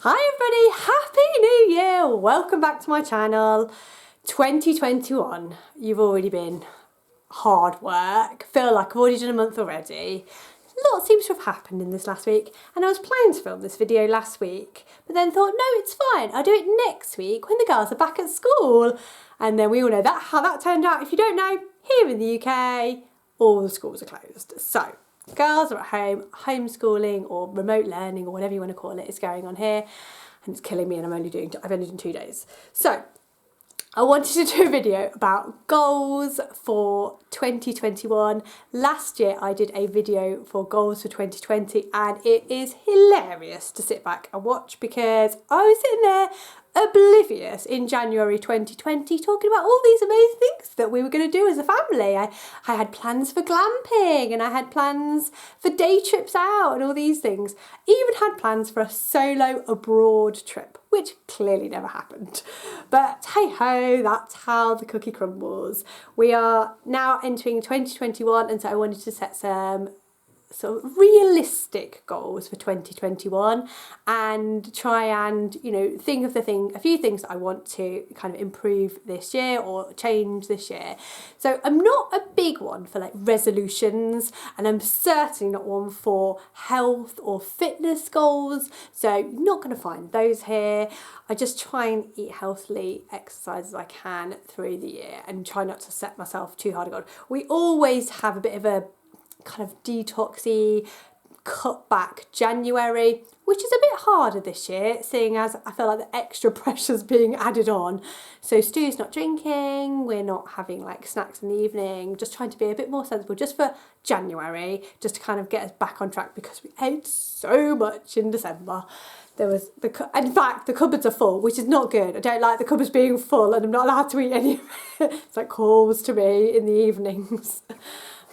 Hi everybody, Happy New Year! Welcome back to my channel. 2021, you've already been hard work. Feel like I've already done a month already. A lot seems to have happened in this last week, and I was planning to film this video last week, but then thought, no, it's fine, I'll do it next week when the girls are back at school. And then we all know how that turned out. If you don't know, here in the UK, all the schools are closed. So girls are at home, homeschooling or remote learning or whatever you want to call it is going on here, and it's killing me, and I've only done 2 days. So I wanted to do a video about goals for 2021. Last year I did a video for goals for 2020 and it is hilarious to sit back and watch because I was sitting there oblivious in January 2020 talking about all these amazing things that we were going to do as a family. I had plans for glamping and I had plans for day trips out and all these things. Even had plans for a solo abroad trip, which clearly never happened. But hey ho, that's how the cookie crumbles. We are now entering 2021 and so I wanted to set some sort of realistic goals for 2021 and try and, you know, think of a few things that I want to kind of improve this year or change this year. So I'm not a big one for like resolutions, and I'm certainly not one for health or fitness goals, so you're not going to find those here. I just try and eat healthily, exercise as I can through the year, and try not to set myself too hard a goal. We always have a bit of a kind of detoxy cut back January, which is a bit harder this year, seeing as I feel like the extra pressure's being added on. So Stu's not drinking, we're not having like snacks in the evening, just trying to be a bit more sensible just for January, just to kind of get us back on track because we ate so much in December. In fact, the cupboards are full, which is not good. I don't like the cupboards being full and I'm not allowed to eat any of it. It's like calls to me in the evenings.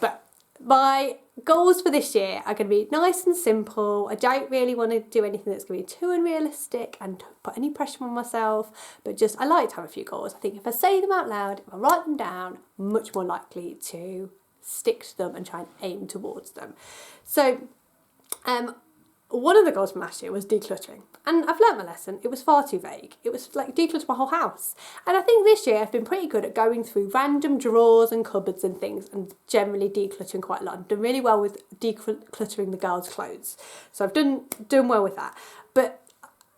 But my goals for this year are going to be nice and simple. I don't really want to do anything that's going to be too unrealistic and put any pressure on myself, but just I like to have a few goals. I think if I say them out loud, if I write them down, I'm much more likely to stick to them and try and aim towards them. So one of the goals from last year was decluttering, and I've learnt my lesson. It was far too vague. It was like declutter my whole house, and I think this year I've been pretty good at going through random drawers and cupboards and things and generally decluttering quite a lot. I've done really well with decluttering the girls' clothes, so I've done well with that. But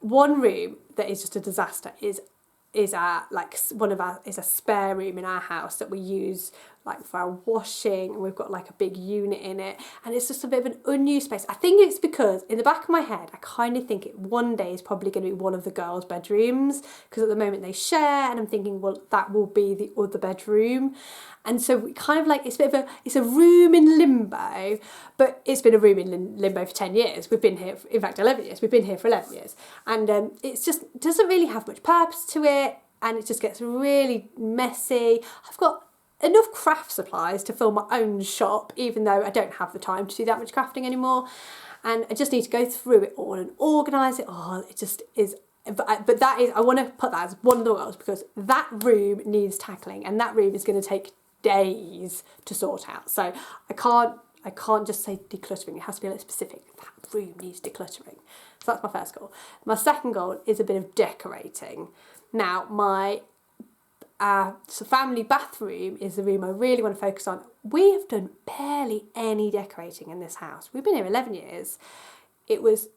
one room that is just a disaster is a spare room in our house that we use like for our washing, and we've got like a big unit in it, and it's just a bit of an unused space. I think it's because in the back of my head I kind of think it one day is probably going to be one of the girls' bedrooms, because at the moment they share, and I'm thinking, well, that will be the other bedroom. And so we kind of like, it's a room in limbo, but it's been a room in limbo for 10 years. We've been here, in fact 11 years, we've been here for 11 years. And it's just, doesn't really have much purpose to it, and it just gets really messy. I've got enough craft supplies to fill my own shop, even though I don't have the time to do that much crafting anymore. And I just need to go through it all and organise it all. It just is. But that is, I want to put that as one of the goals, because that room needs tackling, and that room is going to take days to sort out. So I can't just say decluttering. It has to be like specific. That room needs decluttering. So that's my first goal. My second goal is a bit of decorating. Now, my family bathroom is the room I really want to focus on. We have done barely any decorating in this house. We've been here 11 years. It was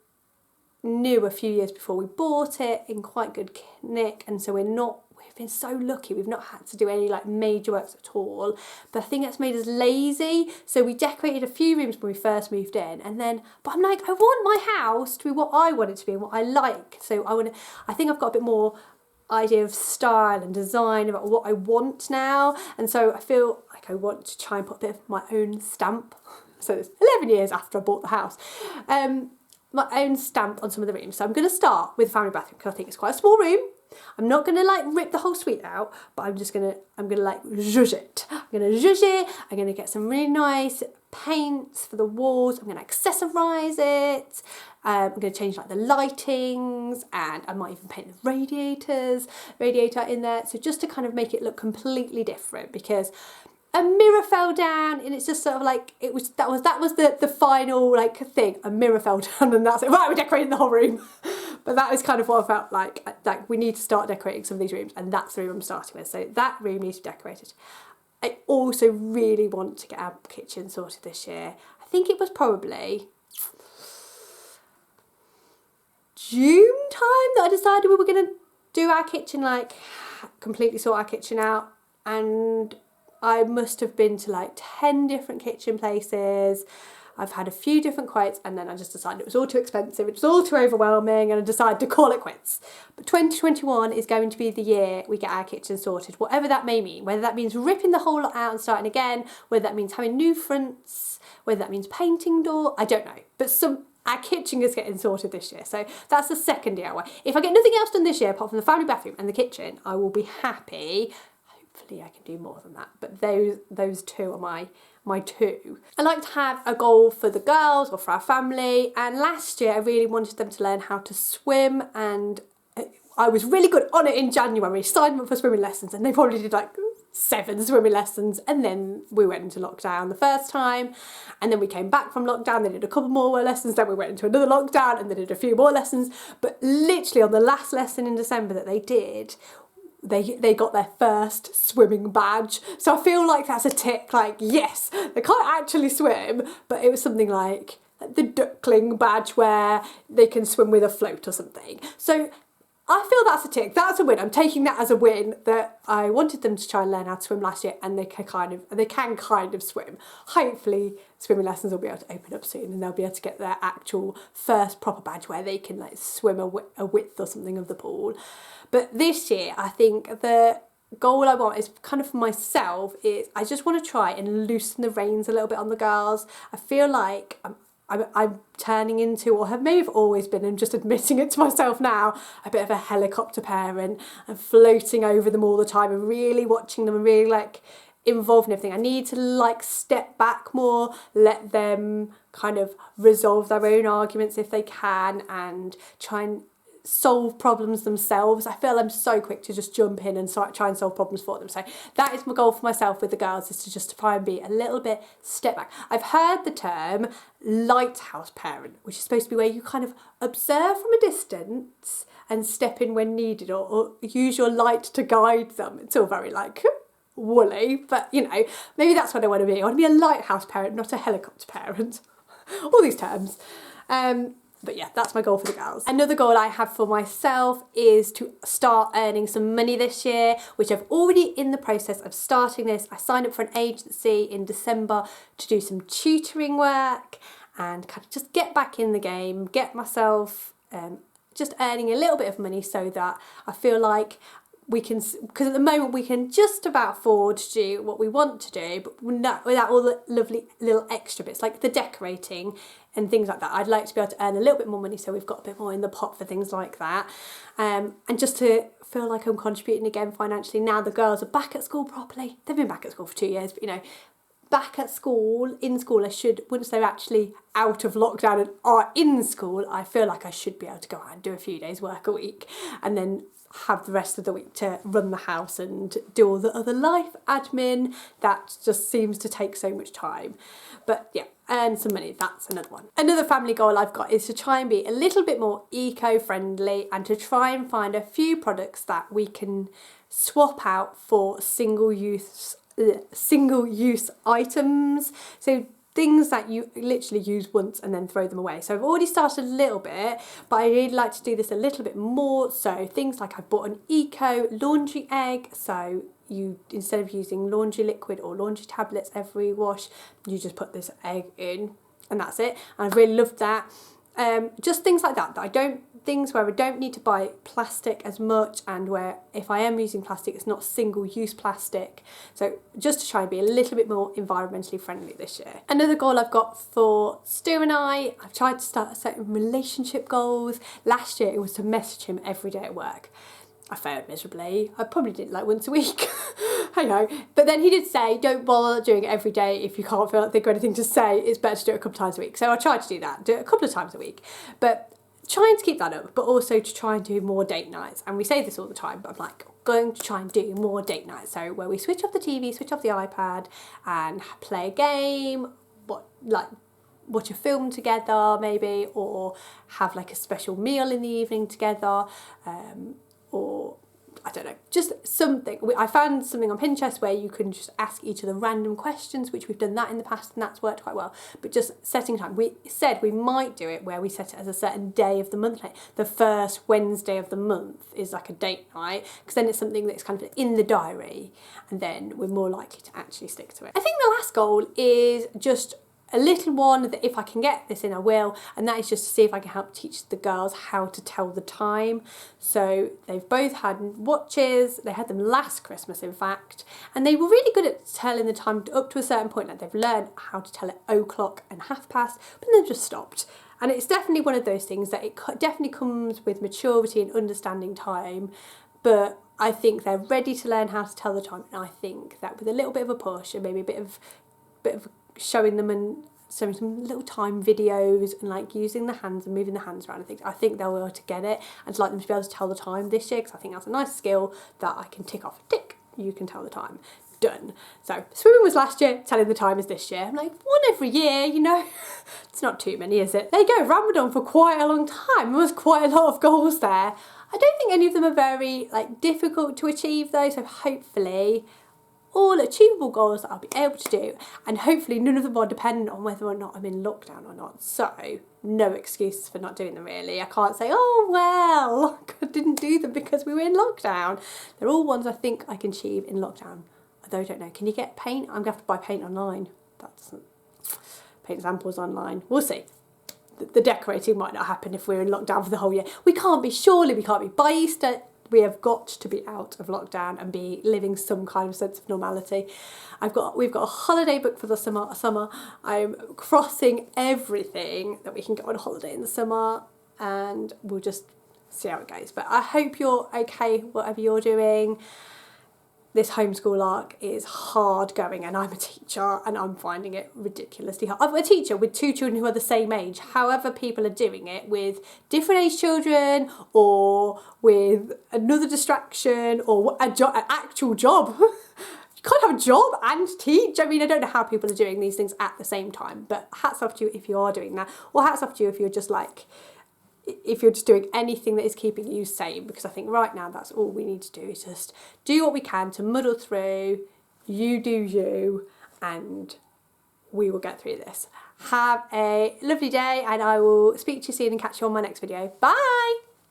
new a few years before we bought it, in quite good nick, and so we've been so lucky we've not had to do any like major works at all. But I think that's made us lazy, so we decorated a few rooms when we first moved in, but I'm like, I want my house to be what I want it to be and what I like. So I think I've got a bit more idea of style and design about what I want now, and so I feel like I want to try and put a bit of my own stamp. So it's 11 years after I bought the house, my own stamp on some of the rooms. So I'm going to start with the family bathroom because I think it's quite a small room. I'm not going to like rip the whole suite out, but I'm going to like zhuzh it. I'm going to zhuzh it. I'm going to get some really nice paints for the walls. I'm going to accessorise it. I'm going to change like the lightings, and I might even paint the radiator in there. So just to kind of make it look completely different, because a mirror fell down, and it's just sort of like, that was the final like thing. A mirror fell down, and that's it. Right, we're decorating the whole room. But that was kind of what I felt like we need to start decorating some of these rooms, and that's the room I'm starting with. So that room needs to be decorated. I also really want to get our kitchen sorted this year. I think it was probably June time that I decided we were going to do our kitchen, like completely sort our kitchen out, and I must have been to like 10 different kitchen places. I've had a few different quotes, and then I just decided it was all too expensive, it was all too overwhelming, and I decided to call it quits. But 2021 is going to be the year we get our kitchen sorted, whatever that may mean, whether that means ripping the whole lot out and starting again, whether that means having new fronts, whether that means painting door, I don't know. But our kitchen is getting sorted this year, so that's the second DIY. If I get nothing else done this year apart from the family bathroom and the kitchen, I will be happy. Hopefully I can do more than that, but those two are my two. I like to have a goal for the girls or for our family, and last year I really wanted them to learn how to swim, and I was really good on it in January, signed them up for swimming lessons, and they probably did like 7 swimming lessons, and then we went into lockdown the first time, and then we came back from lockdown, they did a couple more lessons, then we went into another lockdown, and they did a few more lessons. But literally on the last lesson in December that they did, they got their first swimming badge. So I feel like that's a tick, like yes, they can't actually swim, but it was something like the duckling badge where they can swim with a float or something. So I feel that's a tick, that's a win. I'm taking that as a win, that I wanted them to try and learn how to swim last year, and they can kind of swim. Hopefully swimming lessons will be able to open up soon, and they'll be able to get their actual first proper badge where they can like swim a width or something of the pool. But this year, I think the goal I want is kind of for myself is I just want to try and loosen the reins a little bit on the girls. I feel like I'm turning into, or have maybe always been, and just admitting it to myself now, a bit of a helicopter parent, and floating over them all the time and really watching them and really like involved in everything. I need to like step back more, let them kind of resolve their own arguments if they can, and try and solve problems themselves. I feel I'm so quick to just jump in and try and solve problems for them. So that is my goal for myself with the girls, is to just try and be a little bit step back. I've heard the term lighthouse parent, which is supposed to be where you kind of observe from a distance and step in when needed, or use your light to guide them. It's all very like woolly, but you know, maybe that's what I want to be. I want to be a lighthouse parent, not a helicopter parent. All these terms. But yeah, that's my goal for the girls. Another goal I have for myself is to start earning some money this year, which I've already in the process of starting this. I signed up for an agency in December to do some tutoring work and kind of just get back in the game, get myself just earning a little bit of money, so that I feel like we can, because at the moment we can just about afford to do what we want to do, but without all the lovely little extra bits like the decorating and things like that. I'd like to be able to earn a little bit more money, so we've got a bit more in the pot for things like that, and just to feel like I'm contributing again financially. Now the girls are back at school properly. They've been back at school for 2 years, but you know, back at school, in school, I should, once they're actually out of lockdown and are in school, I feel like I should be able to go out and do a few days work a week, and then have the rest of the week to run the house and do all the other life admin that just seems to take so much time. But yeah, earn some money, that's another one. Another family goal I've got is to try and be a little bit more eco-friendly, and to try and find a few products that we can swap out for single-use items. So things that you literally use once and then throw them away. So I've already started a little bit, but I really like to do this a little bit more. So things like I've bought an eco laundry egg. So you, instead of using laundry liquid or laundry tablets every wash, you just put this egg in and that's it. And I've really loved that. Just things like that, things where I don't need to buy plastic as much, and where if I am using plastic, it's not single-use plastic. So just to try and be a little bit more environmentally friendly this year. Another goal I've got for Stu and I've tried to start setting relationship goals. Last year it was to message him every day at work. I failed miserably. I probably did it like once a week. I know. But then he did say, don't bother doing it every day if you can't think of anything to say. It's better to do it a couple of times a week. So I tried to do that, do it a couple of times a week. But trying to keep that up, but also to try and do more date nights. And we say this all the time, but I'm like, going to try and do more date nights. So where we switch off the TV, switch off the iPad and play a game, watch a film together maybe, or have like a special meal in the evening together, or I don't know, just something. I found something on Pinterest where you can just ask each other random questions, which we've done that in the past and that's worked quite well. But just setting time. We said we might do it where we set it as a certain day of the month. Like the first Wednesday of the month is like a date night, because then it's something that's kind of in the diary and then we're more likely to actually stick to it. I think the last goal is just a little one that if I can get this in I will, and that is just to see if I can help teach the girls how to tell the time. So they've both had watches, they had them last Christmas in fact, and they were really good at telling the time up to a certain point. Like they've learned how to tell it o'clock and 1/2 past, but then they've just stopped. And it's definitely one of those things that it definitely comes with maturity and understanding time, but I think they're ready to learn how to tell the time, and I think that with a little bit of a push and maybe a bit of showing them and showing some little time videos and like using the hands and moving the hands around, I think they'll be able to get it, and to like them to be able to tell the time this year, because I think that's a nice skill that I can tick off. Tick, you can tell the time. Done. So swimming was last year, telling the time is this year. I'm like, one every year, you know. It's not too many, is it? There you go, Ramadan for quite a long time. There was quite a lot of goals there. I don't think any of them are very like difficult to achieve though, so hopefully all achievable goals that I'll be able to do, and hopefully none of them are dependent on whether or not I'm in lockdown or not. So no excuses for not doing them really. I can't say, oh well, I didn't do them because we were in lockdown. They're all ones I think I can achieve in lockdown. Although I don't know, can you get paint? I'm going to have to buy paint online. That's paint samples online. We'll see. The decorating might not happen if we're in lockdown for the whole year. We can't be, surely we can't be. By Easter, we have got to be out of lockdown and be living some kind of sense of normality. We've got a holiday booked for the summer. I'm crossing everything that we can go on holiday in the summer, and we'll just see how it goes. But I hope you're okay, whatever you're doing. This homeschool arc is hard going, and I'm a teacher and I'm finding it ridiculously hard. I'm a teacher with 2 children who are the same age. However people are doing it with different age children, or with another distraction, or an actual job. You can't have a job and teach. I mean, I don't know how people are doing these things at the same time, but hats off to you if you are doing that, or hats off to you if you're just like, if you're just doing anything that is keeping you sane, because I think right now that's all we need to do, is just do what we can to muddle through. You do you, and we will get through this. Have a lovely day, and I will speak to you soon and catch you on my next video. Bye!